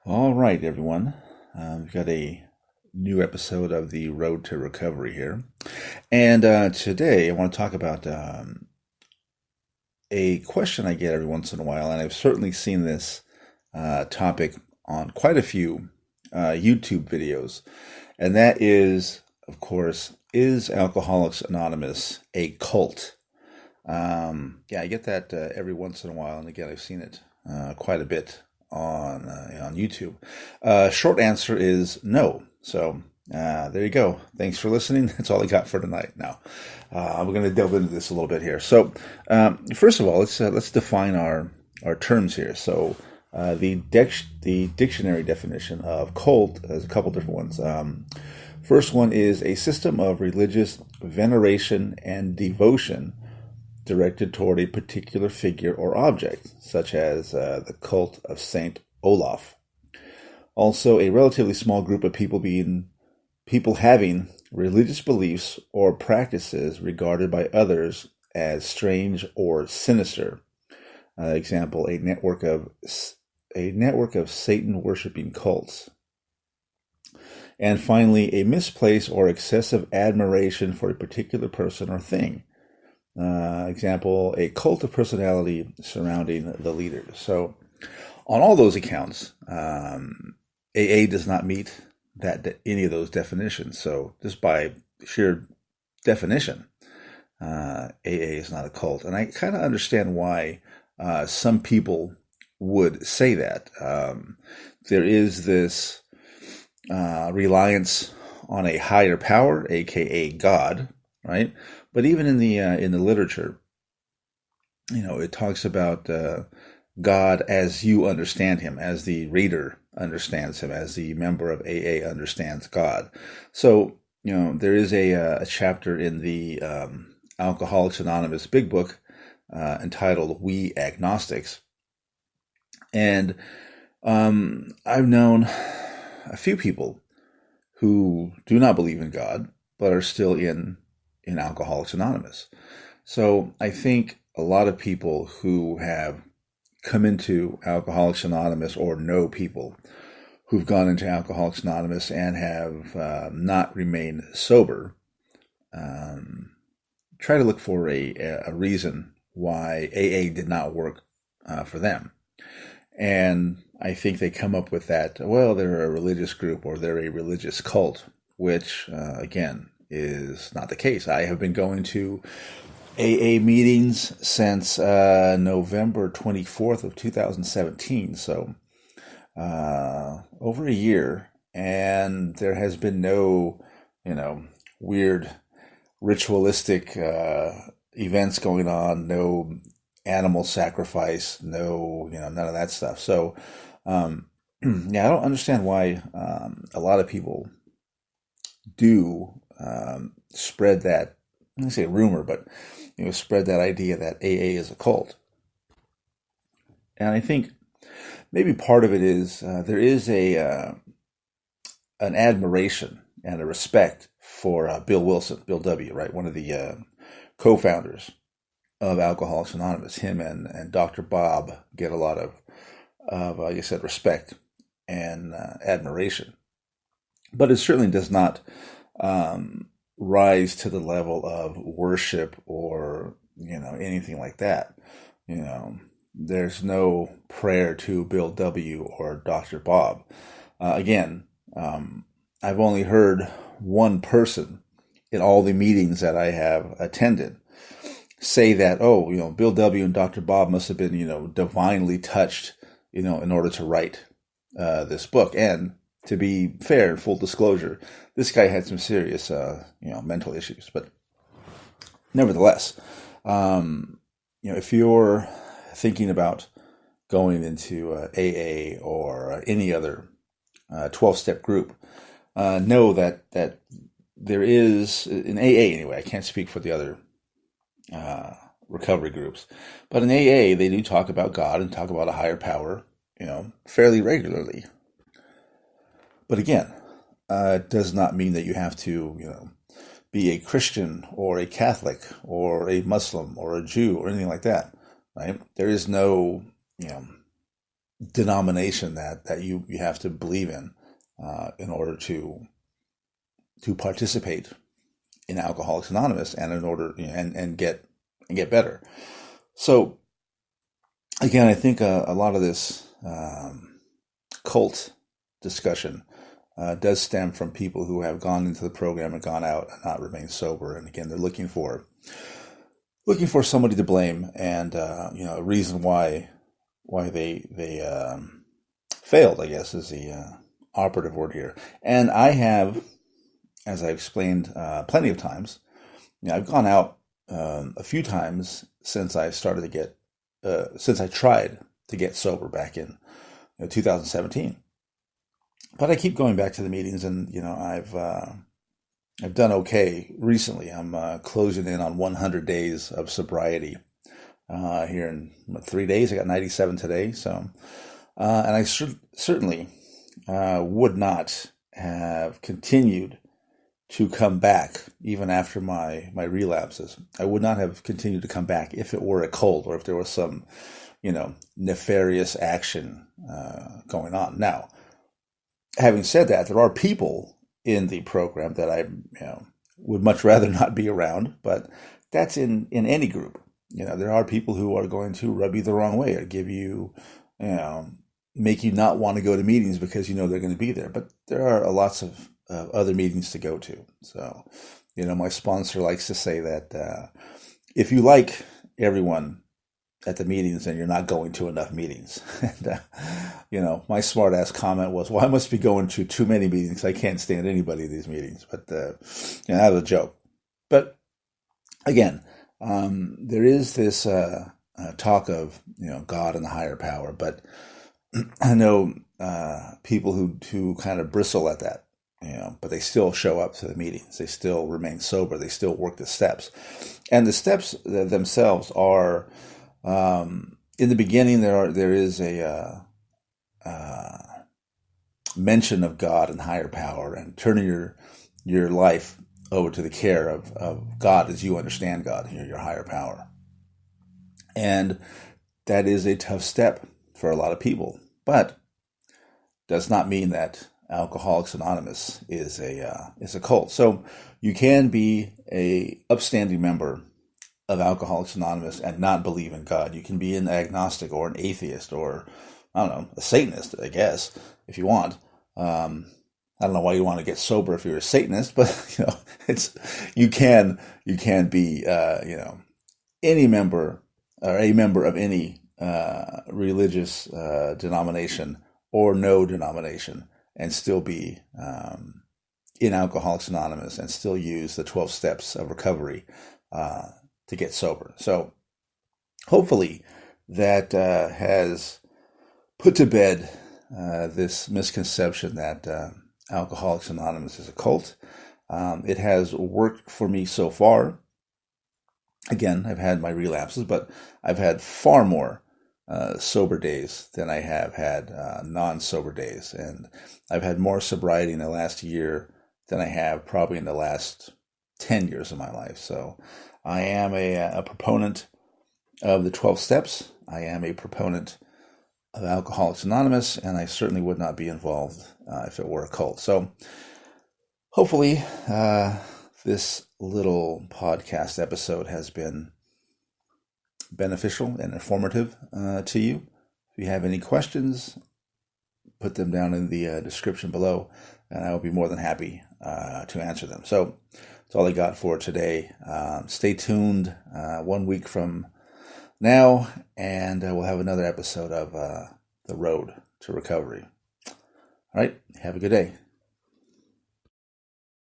All right, everyone. We've got a new episode of the Road to Recovery here. And today I want to talk about a question I get every once in a while. And I've certainly seen this topic on quite a few YouTube videos. And that is, of course, is Alcoholics Anonymous a cult? Yeah, I get that every once in a while. And again, I've seen it quite a bit on YouTube. Short answer is no. So there you go. Thanks for listening. That's all I got for tonight. Now we're going to delve into this a little bit here. So first of all, let's define our terms here. So the dictionary definition of cult has a couple different ones. First one is a system of religious veneration and devotion directed toward a particular figure or object, such as the cult of Saint Olaf. Also, a relatively small group of people having religious beliefs or practices regarded by others as strange or sinister. Example: a network of Satan worshiping cults. And finally, a misplaced or excessive admiration for a particular person or thing. Example, a cult of personality surrounding the leader. So on all those accounts, AA does not meet any of those definitions. So just by sheer definition, AA is not a cult. And I kind of understand why some people would say that. There is this reliance on a higher power, aka God, right? But even in the literature, it talks about God as you understand him, as the reader understands him, as the member of AA understands God. So, there is a chapter in the Alcoholics Anonymous Big Book entitled "We Agnostics," and I've known a few people who do not believe in God but are still in Alcoholics Anonymous. So I think a lot of people who have come into Alcoholics Anonymous or know people who've gone into Alcoholics Anonymous and have not remained sober try to look for a reason why AA did not work for them. And I think they come up with that, well, they're a religious group or they're a religious cult, which, again, is not the case. I have been going to AA meetings since November 24th of 2017, so over a year, and there has been no, weird ritualistic events going on, no animal sacrifice, no, none of that stuff. So, yeah, I don't understand why a lot of people do spread that, I don't say rumor, but spread that idea that AA is a cult. And I think maybe part of it is there is an admiration and a respect for Bill Wilson, Bill W., right? One of the co-founders of Alcoholics Anonymous. Him and Dr. Bob get a lot of like I said, respect and admiration. But it certainly does not rise to the level of worship or anything like that. There's no prayer to Bill W. or Dr. Bob. Again, I've only heard one person in all the meetings that I have attended say that, oh, Bill W. and Dr. Bob must have been, divinely touched, in order to write this book. And to be fair and full disclosure, this guy had some serious, mental issues. But nevertheless, if you're thinking about going into AA or any other 12-step group, know that there is, in AA anyway, I can't speak for the other recovery groups, but in AA, they do talk about God and talk about a higher power, fairly regularly. But again, it does not mean that you have to, be a Christian or a Catholic or a Muslim or a Jew or anything like that, right? There is no, denomination that you have to believe in order to participate in Alcoholics Anonymous, and in order and get better. So again, I think a lot of this cult discussion does stem from people who have gone into the program and gone out and not remained sober. And again, they're looking for somebody to blame, and a reason why they failed, I guess, is the operative word here. And I have, as I explained plenty of times, I've gone out a few times since I started to get since I tried to get sober back in 2017. But I keep going back to the meetings, and I've done okay recently. I'm closing in on 100 days of sobriety here in 3 days. I got 97 today, so and I certainly would not have continued to come back even after my relapses. I would not have continued to come back if it were a cult, or if there was some nefarious action going on. Now, having said that, there are people in the program that I would much rather not be around, but that's in any group. There are people who are going to rub you the wrong way, or give you, make you not want to go to meetings because they're going to be there. But there are lots of other meetings to go to. So, my sponsor likes to say that if you like everyone at the meetings, then you're not going to enough meetings. And, my smart ass comment was, well, I must be going to too many meetings. I can't stand anybody at these meetings. But, that was a joke. But again, there is this talk of, God and the higher power. But I know people who kind of bristle at that, but they still show up to the meetings. They still remain sober. They still work the steps. And the steps themselves are, in the beginning, there is a mention of God and higher power, and turning your life over to the care of God as you understand God, your higher power. And that is a tough step for a lot of people, but does not mean that Alcoholics Anonymous is a cult. So you can be a upstanding member of Alcoholics Anonymous and not believe in God. You can be an agnostic or an atheist, or I don't know, a Satanist, I guess, if you want. I don't know why you want to get sober if you're a Satanist, but you can be any member, or a member of any religious denomination or no denomination, and still be in Alcoholics Anonymous, and still use the 12 steps of recovery to get sober. So hopefully that has put to bed this misconception that Alcoholics Anonymous is a cult. It has worked for me so far. Again, I've had my relapses, but I've had far more sober days than I have had non-sober days. And I've had more sobriety in the last year than I have probably in the last 10 years of my life. So I am a proponent of the 12 steps. I am a proponent of Alcoholics Anonymous, and I certainly would not be involved if it were a cult. So hopefully this little podcast episode has been beneficial and informative to you. If you have any questions, put them down in the description below, and I will be more than happy to answer them. So that's all I got for today. Stay tuned 1 week from now, and we'll have another episode of The Road to Recovery. All right, have a good day.